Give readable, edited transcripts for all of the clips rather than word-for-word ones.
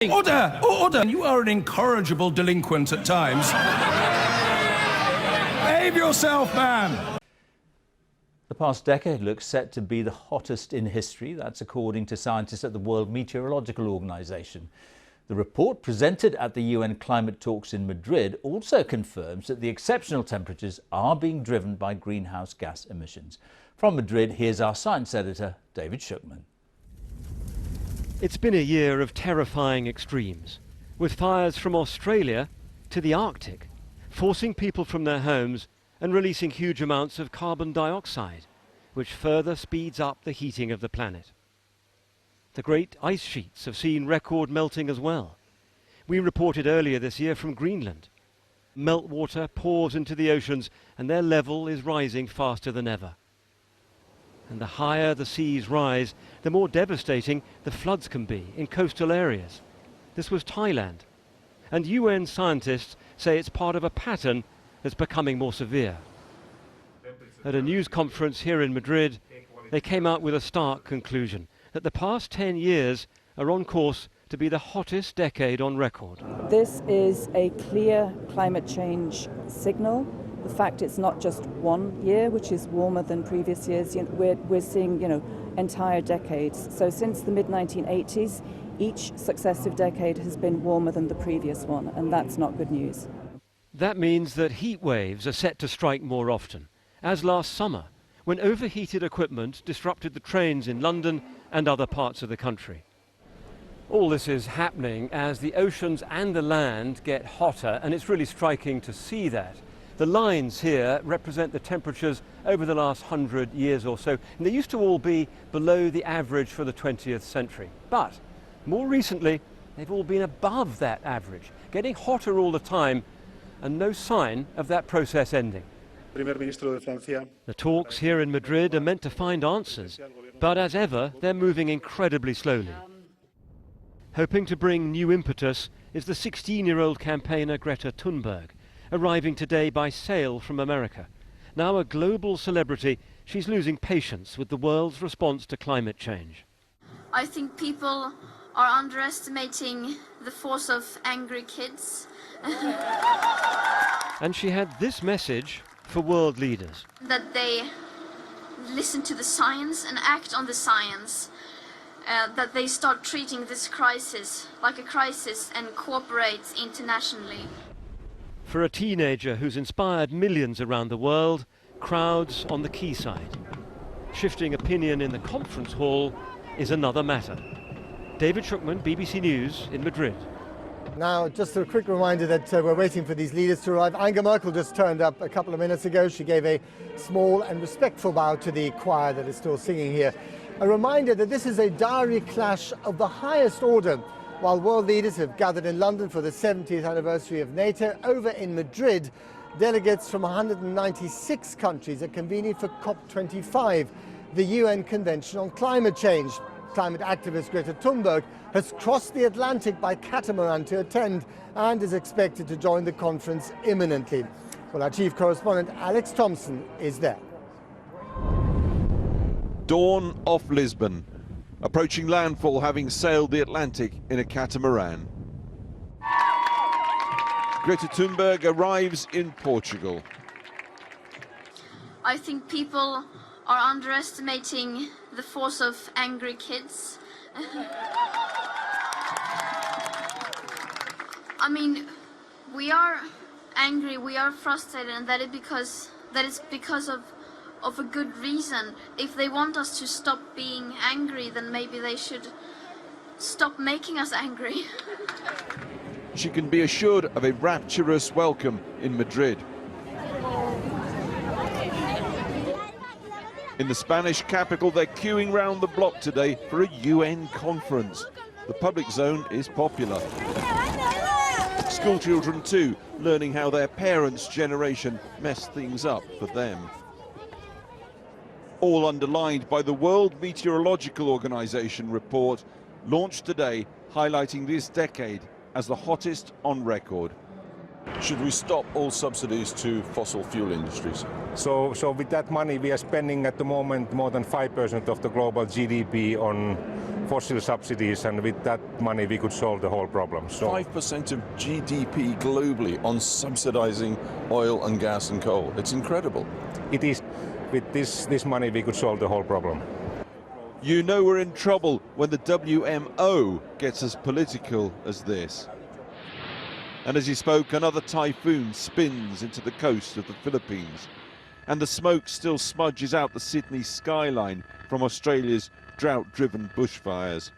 Order! Order! You are an incorrigible delinquent at times. Behave yourself, man! The past decade looks set to be the hottest in history. That's according to scientists at the World Meteorological Organization. The report presented at the UN climate talks in Madrid also confirms that the exceptional temperatures are being driven by greenhouse gas emissions. From Madrid, here's our science editor, David Shukman. It's been a year of terrifying extremes, with fires from Australia to the Arctic, forcing people from their homes and releasing huge amounts of carbon dioxide, which further speeds up the heating of the planet. The great ice sheets have seen record melting as well. We reported earlier this year from Greenland. Meltwater pours into the oceans and their level is rising faster than ever. And the higher the seas rise, the more devastating the floods can be in coastal areas. This was Thailand. And UN scientists say it's part of a pattern that's becoming more severe. At a news conference here in Madrid, they came out with a stark conclusion that the past 10 years are on course to be the hottest decade on record. This is a clear climate change signal. The fact it's not just 1 year, which is warmer than previous years, we're seeing, entire decades. So since the mid-1980s, each successive decade has been warmer than the previous one, and that's not good news. That means that heat waves are set to strike more often, as last summer, when overheated equipment disrupted the trains in London and other parts of the country. All this is happening as the oceans and the land get hotter, and it's really striking to see that. The lines here represent the temperatures over the last 100 years or so, and they used to all be below the average for the 20th century. But more recently, they've all been above that average, getting hotter all the time, and no sign of that process ending. The talks here in Madrid are meant to find answers, but as ever, they're moving incredibly slowly. Hoping to bring new impetus is the 16-year-old campaigner Greta Thunberg, arriving today by sail from America. Now a global celebrity, she's losing patience with the world's response to climate change. I think people are underestimating the force of angry kids. And she had this message for world leaders. That they listen to the science and act on the science. That they start treating this crisis like a crisis and cooperate internationally. For a teenager who's inspired millions around the world, crowds on the quayside. Shifting opinion in the conference hall is another matter. David Shukman, BBC News in Madrid. Now, just a quick reminder that we're waiting for these leaders to arrive. Angela Merkel just turned up a couple of minutes ago. She gave a small and respectful bow to the choir that is still singing here. A reminder that this is a diary clash of the highest order. While world leaders have gathered in London for the 70th anniversary of NATO, over in Madrid, delegates from 196 countries are convening for COP25, the UN Convention on Climate Change. Climate activist Greta Thunberg has crossed the Atlantic by catamaran to attend and is expected to join the conference imminently. Well, our chief correspondent Alex Thompson is there. Dawn off Lisbon, approaching landfall having sailed the Atlantic in a catamaran. Greta Thunberg arrives in Portugal. I think people are underestimating the force of angry kids. I mean, we are angry, we are frustrated, and that is because of a good reason. If they want us to stop being angry, then maybe they should stop making us angry. She can be assured of a rapturous welcome in Madrid. In the Spanish capital, they're queuing round the block today for a UN conference. The public zone is popular. School children too, learning how their parents' generation messed things up for them. All underlined by the World Meteorological Organization report, launched today, highlighting this decade as the hottest on record. Should we stop all subsidies to fossil fuel industries? So with that money we are spending at the moment more than 5% of the global GDP on fossil subsidies, and with that money we could solve the whole problem. So 5% of GDP globally on subsidizing oil and gas and coal. It's incredible. it is, with this money we could solve the whole problem. You know we're in trouble when the WMO gets as political as this. And as he spoke, another typhoon spins into the coast of the Philippines, and the smoke still smudges out the Sydney skyline from Australia's drought-driven bushfires.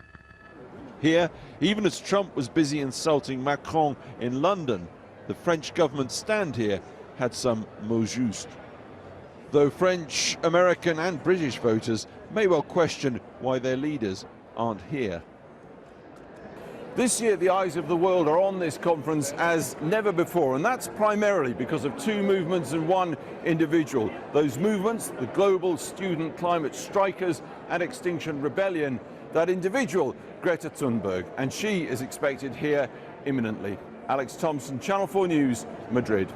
Here, even as Trump was busy insulting Macron in London, the French government stand here had some mots justes. Though French, American and British voters may well question why their leaders aren't here. This year, the eyes of the world are on this conference as never before, and that's primarily because of two movements and one individual. Those movements, the global student climate strikers and Extinction Rebellion. That individual, Greta Thunberg, and she is expected here imminently. Alex Thompson, Channel 4 News, Madrid.